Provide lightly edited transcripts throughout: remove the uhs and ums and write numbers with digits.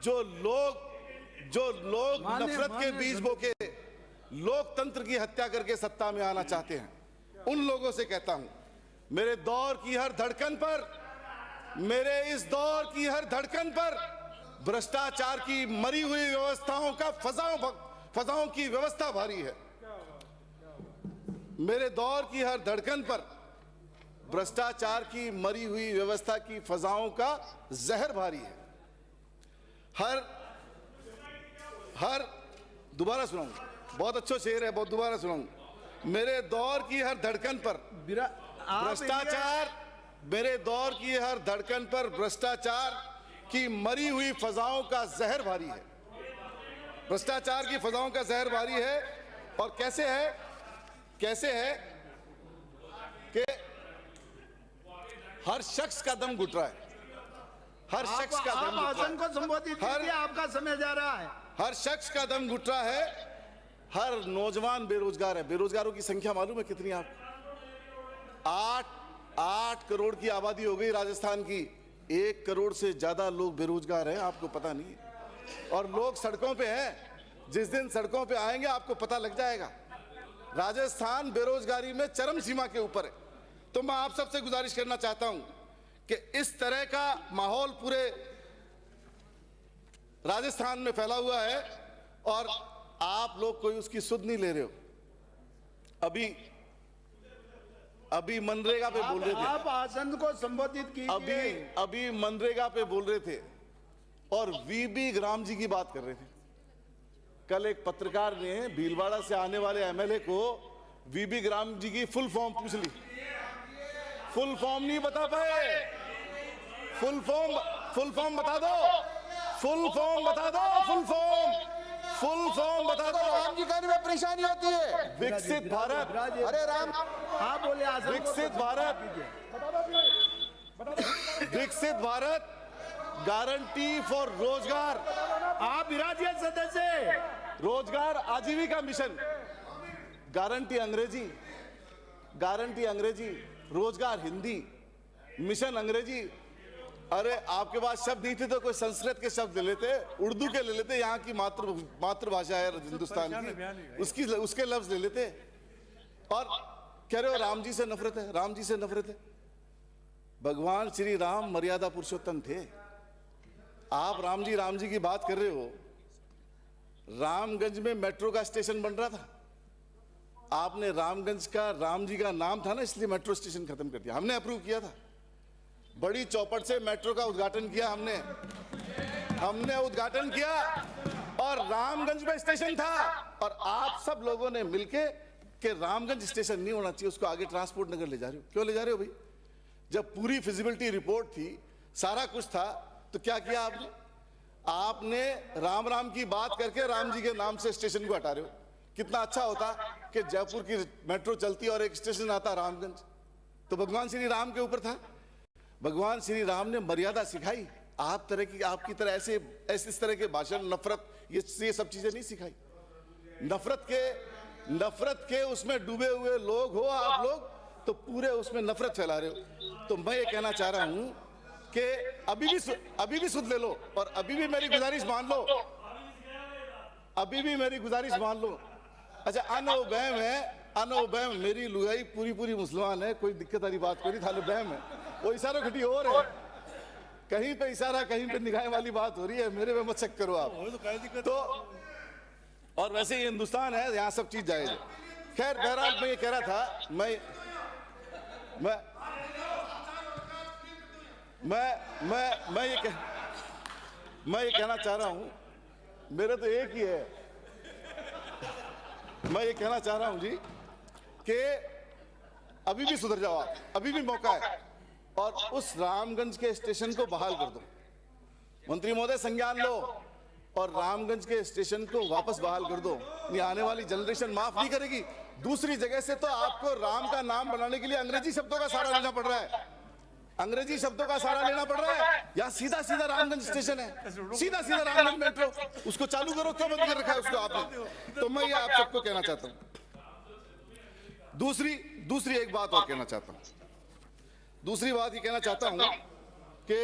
जो लोग नफरत के बीज बोके लोकतंत्र की हत्या करके सत्ता में आना चाहते हैं, उन लोगों से कहता हूं, मेरे दौर की हर धड़कन पर, मेरे इस दौर की हर धड़कन पर भ्रष्टाचार की मरी हुई व्यवस्थाओं का फसाओं की व्यवस्था भारी है। मेरे दौर की हर धड़कन पर भ्रष्टाचार की मरी हुई व्यवस्था की फसाओं का जहर भारी है। हर दोबारा सुनाऊंगा, बहुत अच्छा शेर है, बहुत दोबारा सुनाऊंगा। मेरे दौर की हर धड़कन पर भ्रष्टाचार, मेरे दौर की हर धड़कन पर भ्रष्टाचार की मरी हुई फसाओं का जहर भारी है। भ्रष्टाचार की फसाओं का जहर भारी है। और कैसे है कि हर शख्स का दम घुट रहा है, हर शख्स का दम भाषण को संबोधित कीजिए, आपका समय जा रहा है। हर शख्स का दम घुट रहा है। हर नौजवान बेरोजगार है। बेरोजगारों की संख्या मालूम है कितनी आपको? 8 करोड़ की आबादी हो गई राजस्थान की। 1 करोड़ से ज्यादा लोग बेरोजगार हैं, आपको पता नहीं है। और लोग सड़कों पे हैं। जिस दिन सड़कों पे आएंगे आपको पता लग जाएगा। राजस्थान बेरोजगारी में चरम सीमा के ऊपर है। तो मैं आप सबसे गुजारिश करना चाहता हूं कि इस तरह का माहौल पूरे राजस्थान में फैला हुआ है और आप लोग कोई उसकी सुध नहीं ले रहे हो। अभी मनरेगा पे बोल रहे थे, आप आसन को संबोधित कीजिए। अभी मनरेगा पे बोल रहे थे और वीबी ग्राम जी की बात कर रहे थे। कल एक पत्रकार ने भीलवाड़ा से आने वाले एमएलए को वीबी ग्राम जी की फुल फॉर्म पूछ ली। फुल फॉर्म नहीं बता पाए। फुल फॉर्म बता दो। फुल फॉर्म बता दो। राम जी कहने में परेशानी होती है। विकसित भारत, अरे राम, आप बोले आसन विकसित भारत गारंटी फॉर रोजगार, आप विराजिए सदस्य। रोजगार आजीविका मिशन, गारंटी अंग्रेजी, रोजगार हिंदी, मिशन अंग्रेजी। अरे आपके पास शब्द नहीं थे तो कोई संस्कृत के शब्द ले लेते, उर्दू के ले लेते, यहाँ की मातृभाषा है हिंदुस्तान की, उसके लफ्ज ले लेते। और कह रहे हो राम जी से नफरत है, राम जी से नफरत है। भगवान श्री राम मर्यादा पुरुषोत्तम थे। आप राम जी की बात कर रहे हो। रामगंज में मेट्रो का स्टेशन बन रहा था। आपने रामगंज का राम जी का नाम था ना, इसलिए मेट्रो स्टेशन खत्म कर दिया। हमने अप्रूव किया था। बड़ी चौपट से मेट्रो का उद्घाटन किया हमने उद्घाटन किया और रामगंज में स्टेशन था। और आप सब लोगों ने मिलके कि रामगंज स्टेशन नहीं होना चाहिए, उसको आगे ट्रांसपोर्ट नगर ले जा रहे हो। क्यों ले जा रहे हो भाई? जब पूरी फिजिबिलिटी रिपोर्ट थी, सारा कुछ था, तो क्या किया आपने राम की बात करके राम जी के नाम से स्टेशन को हटा रहे हो। कितना अच्छा होता कि जयपुर की मेट्रो चलती और एक स्टेशन आता रामगंज। तो भगवान श्री राम के ऊपर था। भगवान श्री राम ने मर्यादा सिखाई। आपकी तरह ऐसे इस तरह के भाषण, नफरत, ये सब चीजें नहीं सिखाई। नफरत के उसमें डूबे हुए लोग हो आप लोग, तो पूरे उसमें नफरत फैला रहे हो। तो मैं ये कहना चाह रहा हूं कि अभी भी सुध ले लो और अभी भी मेरी गुजारिश मान लो। अच्छा, अनो बहम मेरी लुगाई पूरी मुसलमान है, कोई दिक्कत वाली बात कोई नहीं। थाले बहम है, वो इशारा खटी और है, कहीं पे इशारा कहीं पे निगाह वाली बात हो रही है। मेरे में मत शक करो आप। तो और वैसे ये हिंदुस्तान है, यहाँ सब चीज जायज है। खैर, बहरहाल मैं ये कह रहा था, मैं ये कहना चाह रहा हूं, मेरा तो एक ही है। मैं ये कहना चाह रहा हूं जी कि अभी भी सुधर जाओ आप, अभी भी मौका है। और उस रामगंज के स्टेशन को बहाल कर दो। मंत्री महोदय संज्ञान लो और रामगंज के स्टेशन को वापस बहाल कर दो। ये आने वाली जनरेशन माफ नहीं करेगी। दूसरी जगह से तो आपको राम का नाम बनाने के लिए अंग्रेजी शब्दों का सहारा लेना पड़ रहा है। यहाँ सीधा रामगंज स्टेशन है, सीधा रामगंज मेट्रो, उसको चालू करो। क्यों बंद कर रखा है उसको आपने? तो मैं ये आप सबको कहना चाहता हूँ। दूसरी एक बात और कहना चाहता हूँ। दूसरी बात ये कहना चाहता हूं कि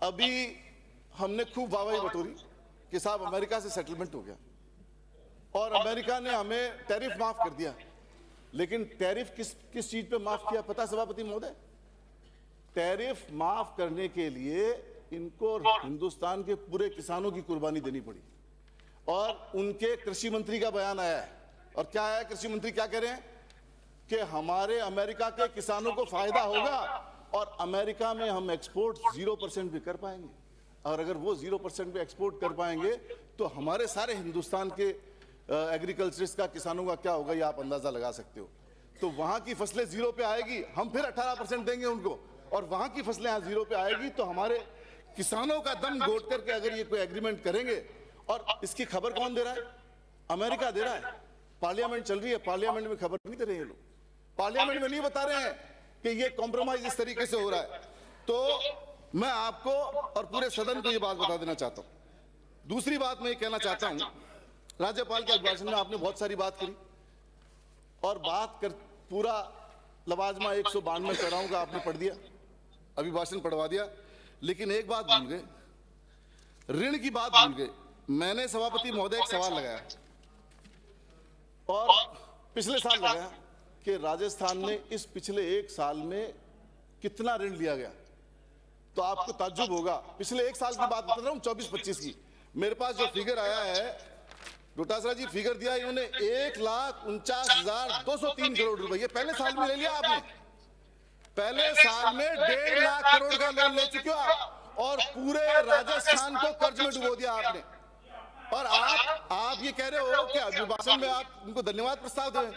अभी हमने खूब वाहवाही बटोरी कि साहब अमेरिका से सेटलमेंट हो गया और अमेरिका ने हमें टैरिफ माफ कर दिया, लेकिन टैरिफ किस चीज पे माफ किया पता सभापति महोदय? टैरिफ माफ करने के लिए इनको हिंदुस्तान के पूरे किसानों की कुर्बानी देनी पड़ी और उनके कृषि मंत्री का बयान आया है। और क्या है, कृषि मंत्री क्या कह रहे हैं कि हमारे अमेरिका के किसानों को फायदा होगा और अमेरिका में हम एक्सपोर्ट 0% भी कर पाएंगे, और अगर वो 0% भी एक्सपोर्ट कर पाएंगे तो हमारे सारे हिंदुस्तान के एग्रीकल्चरिस्ट का, किसानों का क्या होगा ये आप अंदाजा लगा सकते हो। तो वहां की फसलें 0 पे आएगी, हम फिर 18% देंगे उनको, और वहां की फसलें यहाँ 0 पे आएगी तो हमारे किसानों का दम घोट करके अगर ये कोई एग्रीमेंट करेंगे। और इसकी खबर कौन दे रहा है? अमेरिका दे रहा है। पार्लियामेंट चल रही है, पार्लियामेंट में खबर नहीं दे रहे हैं लोग, पार्लियामेंट में नहीं बता रहे हैं कि ये कॉम्प्रोमाइज इस तरीके से हो रहा है। तो मैं आपको और पूरे सदन को ये बात बता देना चाहता हूं। दूसरी बात मैं ये कहना चाहता हूं, राज्यपाल के अभिभाषण में आपने बहुत सारी बात करी और पूरा लवाजमा 192 करारों का आपने पढ़ दिया, अभिभाषण पढ़वा दिया, लेकिन एक बात भूल गए, ऋण की बात भूल गए। मैंने सभापति महोदय एक सवाल लगाया और पिछले साल लगाया कि राजस्थान में इस पिछले 1 साल में कितना ऋण लिया गया, तो आपको ताज्जुब होगा। पिछले 1 साल की बात बता रहा हूं, 24-25 की। मेरे पास जो फिगर आया है, डोटासरा जी फिगर दिया इन्होंने, 1,49,203 करोड़ रुपए, ये पहले साल में ले लिया आपने। पहले साल में 1.5 लाख करोड़ का लोन ले चुके हो आप और पूरे राजस्थान को कर्ज में डुबो दिया आपने। और आप ये कह रहे हो कि अभिभाषण में आप उनको धन्यवाद प्रस्ताव दें।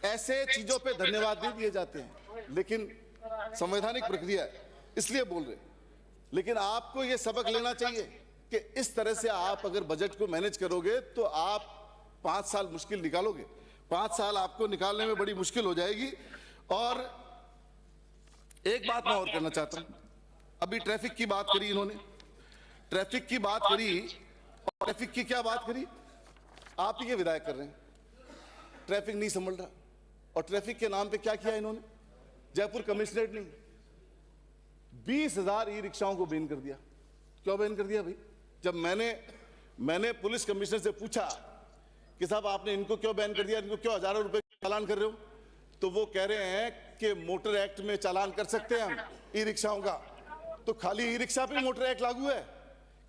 ऐसे चीजों पे धन्यवाद नहीं दिए जाते हैं, लेकिन संवैधानिक प्रक्रिया है इसलिए बोल रहे। लेकिन आपको ये सबक लेना चाहिए कि इस तरह से आप अगर बजट को मैनेज करोगे तो आप 5 साल मुश्किल निकालोगे, 5 साल आपको निकालने में बड़ी मुश्किल हो जाएगी। और एक बात मैं और करना चाहता हूं, अभी ट्रैफिक की बात करी इन्होंने, ट्रैफिक की बात करी, और ट्रैफिक की क्या बात करी, आप ही के विधायक कर रहे हैं, ट्रैफिक नहीं संभल रहा। और ट्रैफिक के नाम पे क्या किया इन्होंने, जयपुर कमिश्नरेट ने 20,000 ई रिक्शाओं को बैन कर दिया। क्यों बैन कर दिया भाई? जब मैंने पुलिस कमिश्नर से पूछा कि साहब आपने इनको क्यों बैन कर दिया, इनको क्यों हजारों रुपए चालान कर रहे हो, तो वो कह रहे हैं कि मोटर एक्ट में चालान कर सकते हैं हम ई रिक्शाओं का। तो खाली ई रिक्शा पे मोटर एक्ट लागू है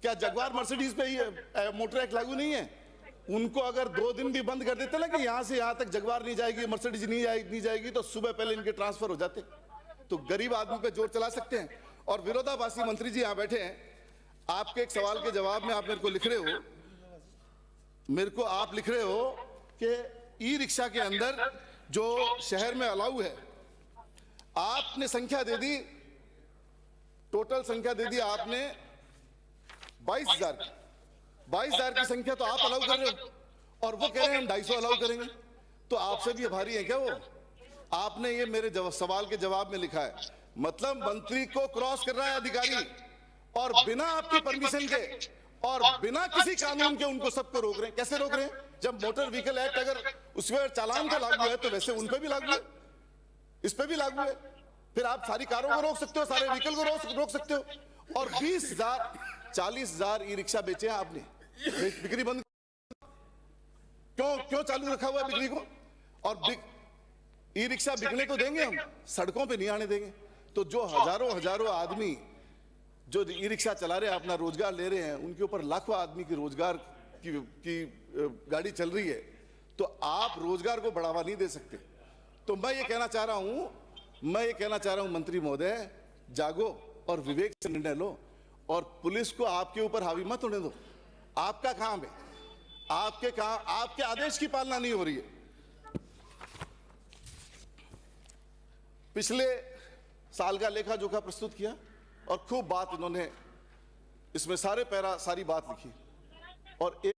क्या? जगवार मर्सिडीज पे ही मोटर एक्ट लागू नहीं है? उनको अगर 2 दिन भी बंद कर देते ना कि यहां से यहां तक जगवार नहीं जाएगी, मर्सिडीज नहीं जाएगी, तो सुबह पहले इनके ट्रांसफर हो जाते। तो गरीब आदमी पे जोर चला सकते हैं। और विरोधाभासी मंत्री जी यहां बैठे हैं, आपके एक सवाल के जवाब में आप मेरे को लिख रहे हो कि ई रिक्शा के अंदर जो शहर में अलाउ है, आपने संख्या दे दी, टोटल संख्या दे दी आपने 22,000 की संख्या तो आप अलाउ कर रहे हो, और वो कह रहे हैं हम 250 अलाउ करेंगे। तो आपसे भी भारी है क्या वो? आपने ये मेरे सवाल के जवाब में लिखा है, मतलब मंत्री को क्रॉस कर रहा है अधिकारी, और बिना आपकी परमिशन के और बिना किसी कानून के उनको सबको रोक रहे हैं। कैसे रोक रहे हैं? जब मोटर व्हीकल एक्ट अगर उसमें चालान का लागू है तो वैसे उन पे भी लागू है, इस पे भी लागू है। फिर आप सारी कारों को रोक सकते हो, सारे व्हीकल को रोक सकते हो। और 40,000 ई रिक्शा बेचे हैं आपने, बिक्री बंद क्यों चालू रखा हुआ है बिक्री को? और ई रिक्शा बिकने तो देंगे हम, सड़कों पे नहीं आने देंगे। तो जो हजारों आदमी जो ई रिक्शा चला रहे हैं, अपना रोजगार ले रहे हैं, उनके ऊपर लाखों आदमी की रोजगार की गाड़ी चल रही है, तो आप रोजगार को बढ़ावा नहीं दे सकते। तो मैं ये कहना चाह रहा हूं मंत्री महोदय, जागो और विवेक से निर्णय लो, और पुलिस को आपके ऊपर हावी मत होने दो। आपका काम है, आपके आदेश की पालना नहीं हो रही है। पिछले साल का लेखा जोखा प्रस्तुत किया और खूब बात इन्होंने इसमें सारी बात लिखी। और एक